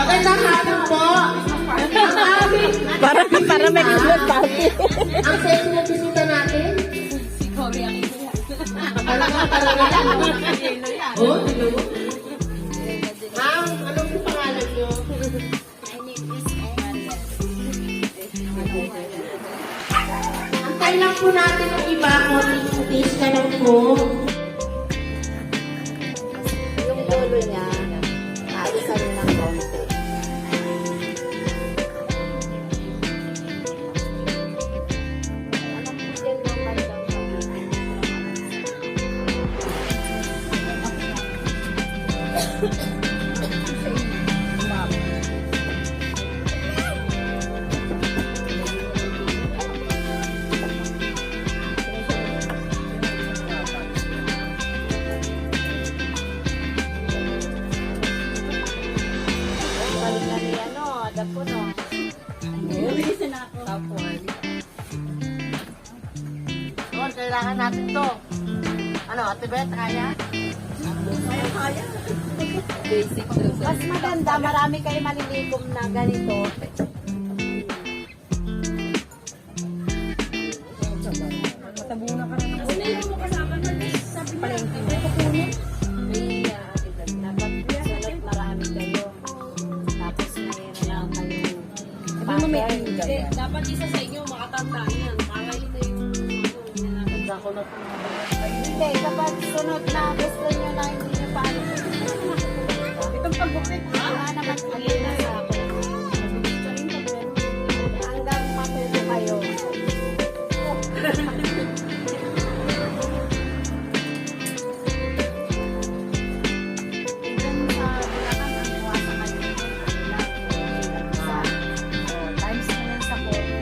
Magandang hapon po. Para may Christmas party. Ang sexy na bisita natin. Si Cory ang ito. Talaga lang. Oh, tignan mo. Ma'am, anong pangalan niyo? Antay lang po natin ang iba ko. Taste ka lang po. Yung dulo niya, naalisan niya ng konti. Noon, kailangan natin to. Ano, Ate Beth, kaya? Kaya. Basic lang sa Mas maganda, marami kayo malilikom na ganito. Dapat marami kayo. Tapos mayroon lang kayo. Dapat isa sa inyo makatanda yan. Para yun na yung Hindi, kapag sunod na gusto nyo na hindi nyo pa alam. itong pagbukit. Wala naman ayun na sa akin. Hanggang matuto kayo. Tignan mo sa Bulacan, ang iwasan kayo. Times na yan sa 40.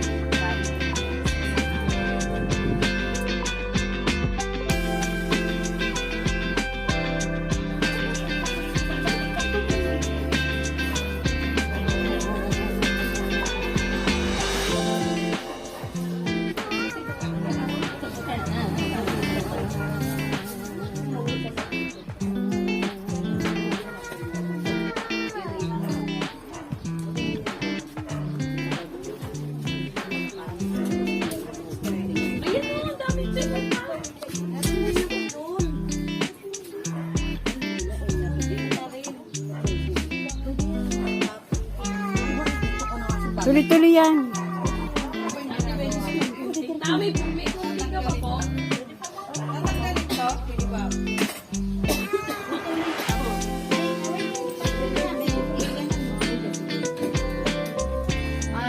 Tuloy-tuloy yan. May kundi ka pa po.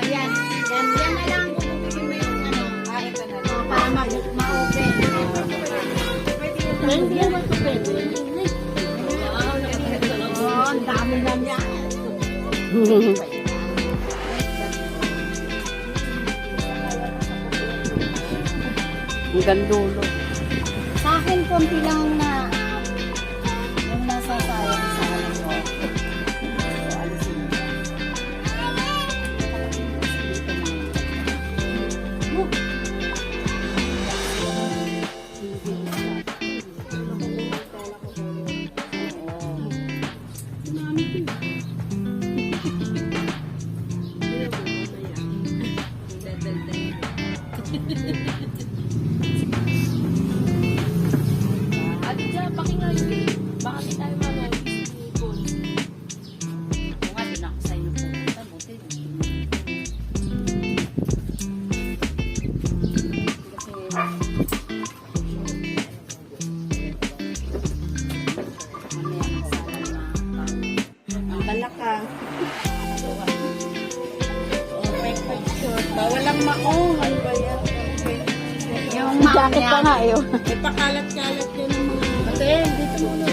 Yan. Yan na lang. Bubugin mo yung ano. Ito na lang. Para ma-open. Hindi naman ito pwede. Oh, ang dami na niya. Ang gandulo. Sa akin, konti lang na yung nasa sayang sa akin ko. So, alisin mo. At dyan, pakinggan yun. Baka di tayo mag-ipon. Kung nga, doon ako sa inyo pupunta. Buti. Ang balakang. Bawal lang maong. Ano ba yan? Yung jacket pa nga yun. May pakalat-kalat yan ng mga... Ate, dito muna.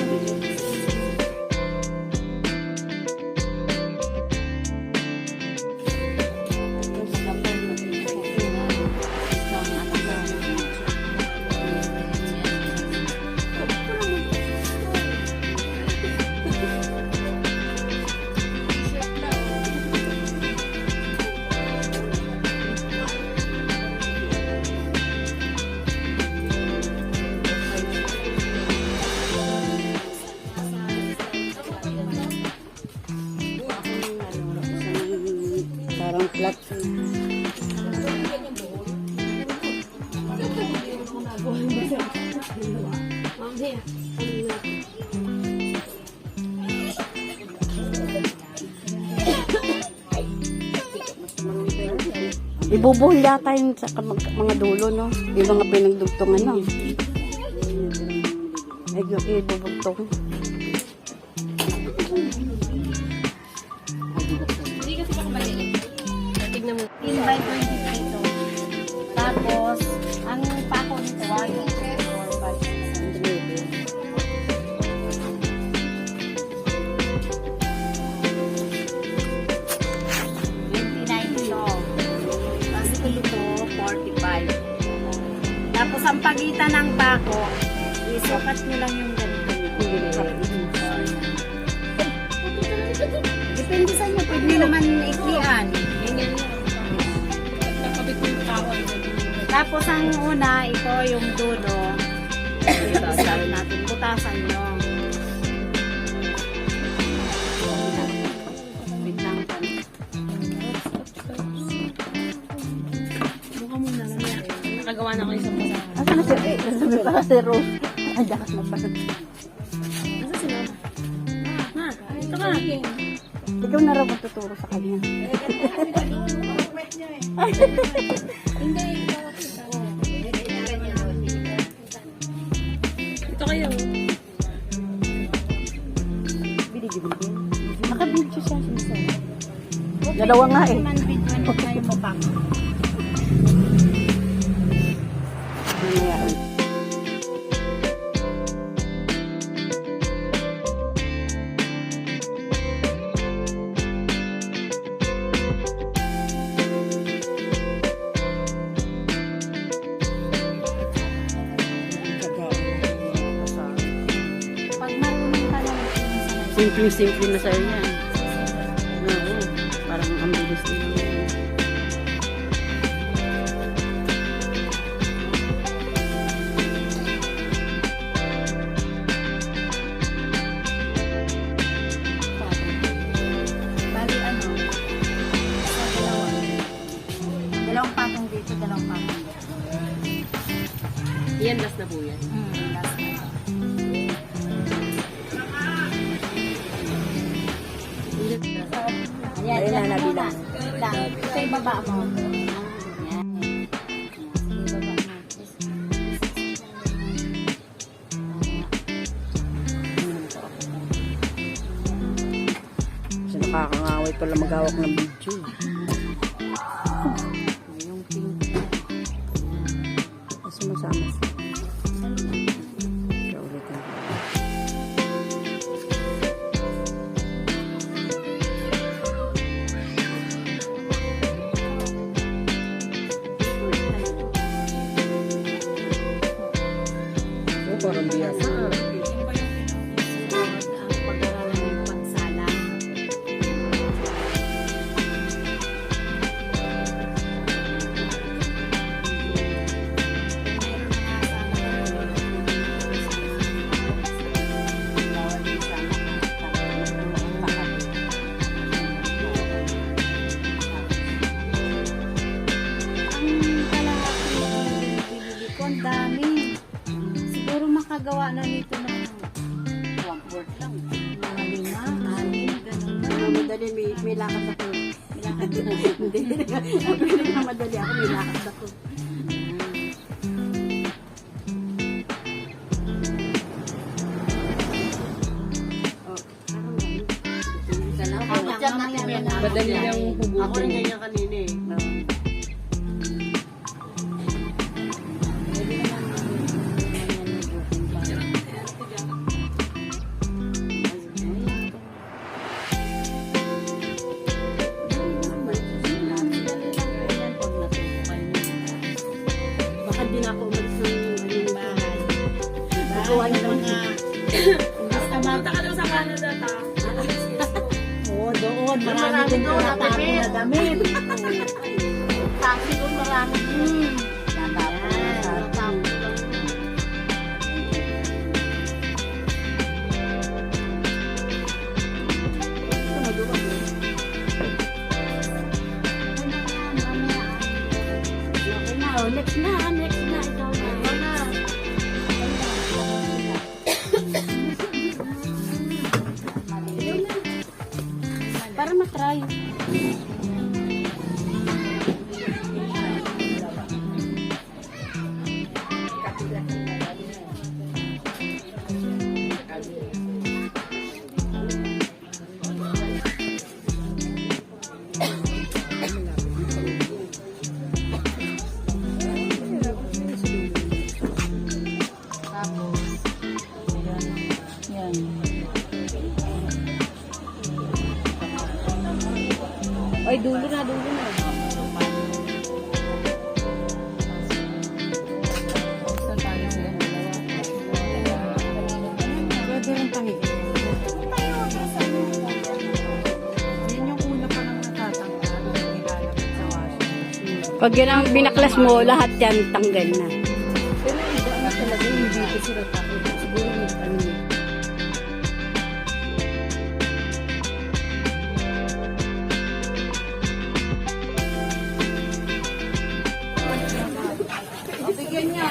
Ibubuhol yata yung sa mga dulo, no? Yung mga pinagdugtungan, no? Ay, ibubugtong. Hindi kasi baka maliit. Tignan mo. 15 by 23 ito. Tapos, ang pako nito, 1, 2, 3, 4, 5, 6, 7, 8. 29 ito. Tapos ito, 45. Tapos ang pagitan ng pako, isukat nyo lang yung ganito nyo. Depende sa inyo, pwede nyo naman iklian. Ganyan na. Nakabit mo yung tawag. Tapos ang una, ito yung dulo. Butasan natin, butasan nyo. Wait lang. Buka muna lang yan. Nakagawa na ako isang basahan. Asa na si Sabi para si Rose. Ay, dakas na pa. Nasa sila? Ma, ito ka. Ikaw na raw magtuturo sa kanya. Hindi. Ito kayo. Binigyan. Naka-video siya. Dalawa nga eh. Video na yung mabang. Mamaya. Pag marunong ka lang, Simple-simple na sa'yo yan. Oo. Parang ang bilis nila. bali ano, sa dalawa. Dalawang patong dito, dalawang patong dito. Yan, last na po yan. Last na. Ayan, Ayun yan na, muna. nabilang. Wait lang. Ito yung baba mo. Ayan. Sige, baba mo. Kasi nakakangaway pala maghawak ng video. Yung pink. Kasi masama siya. Siya ulit na. Oh, parang biyasa. Ang pag-aralan yung pagsalang. Ang dami. Siguro makagawa na nito ng 1/4 lang. Mga 5, 6, ganun na. Madali, may lakad ako. May lakad din. Hindi. Pwede na madali ako, may lakad ako. Madali lang hubukin. Ako rin ganyan kanina eh. Baka di na ako umalis ng bahay. Bakuha na mga basta Punta ka daw sa Canada, ta. Oo, doon. Marami din doon natapon na damit. Taxi ko marami. Natapon na Next na. Ikaw na. para matry. Ay, dulo na, dulo na. Pwede rin pahiga. Yan yung una pa lang natatanggal. Nilalagay sa washing. Pag yan ang binaklas mo, lahat yan tanggal na. Pero iba na talaga yung dito sila tapos. Siguro yung ano yun. Bigyan niya.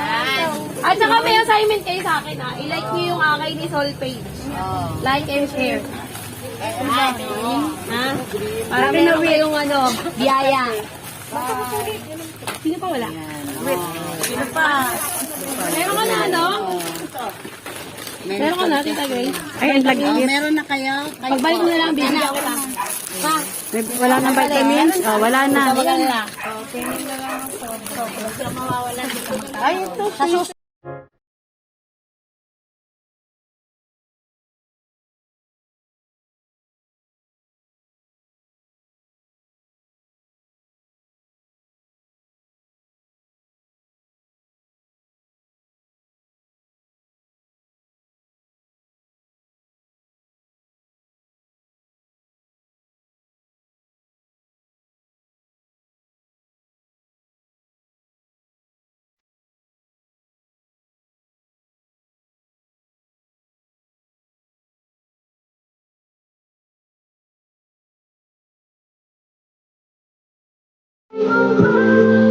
At saka may assignment kayo sa akin ha. I-like niyo yung akin ni Soul page. Like and share. Ha? Para meron kayong ano, biyaya. Sino pa wala? Sino pa? Meron ka na ano? Meron ka na, Tita Grace? Ay, ang lagi. Meron na kayo? Pagbalik mo na lang, bibigyan ko lang. Pa, Wala na vitamins? Oh, wala na. tawagan na. Ay, ito. Thank you.